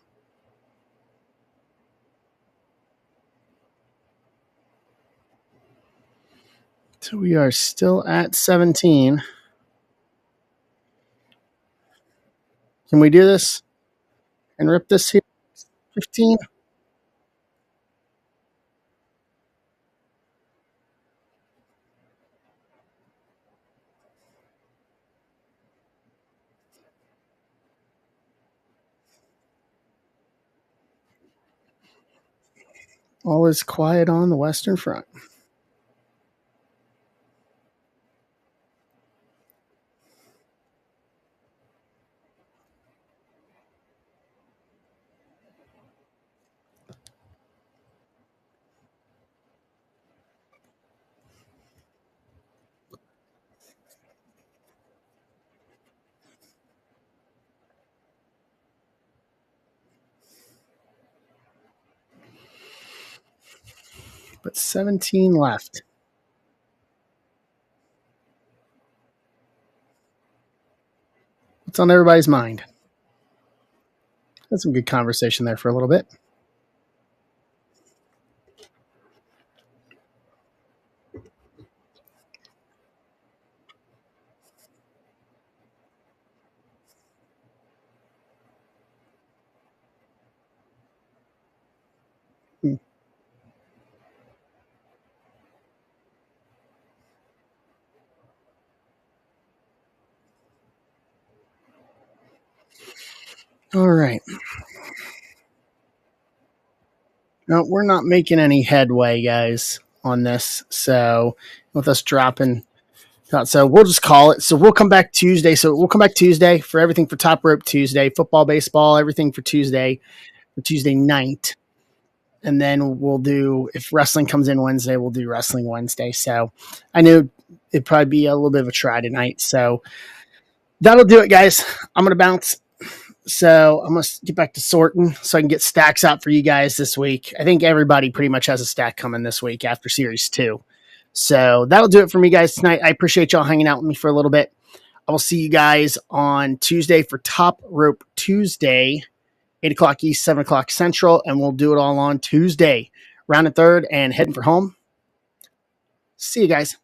So we are still at 17. Can we do this and rip this here? 15? All is quiet on the Western Front. But 17 left. What's on everybody's mind? Had some good conversation there for a little bit. Hmm. All right. No, we're not making any headway, guys, on this. So with us dropping, so we'll just call it. So we'll come back Tuesday. So we'll come back Tuesday for everything for Top Rope Tuesday, football, baseball, everything for Tuesday night. And then we'll do, if wrestling comes in Wednesday, we'll do wrestling Wednesday. So I knew it'd probably be a little bit of a try tonight. So that'll do it, guys. I'm going to bounce. So I'm going to get back to sorting so I can get stacks out for you guys this week. I think everybody pretty much has a stack coming this week after Series 2. So that'll do it for me, guys, tonight. I appreciate y'all hanging out with me for a little bit. I will see you guys on Tuesday for Top Rope Tuesday, 8 o'clock East, 7 o'clock Central, and we'll do it all on Tuesday. Round and third and heading for home. See you guys.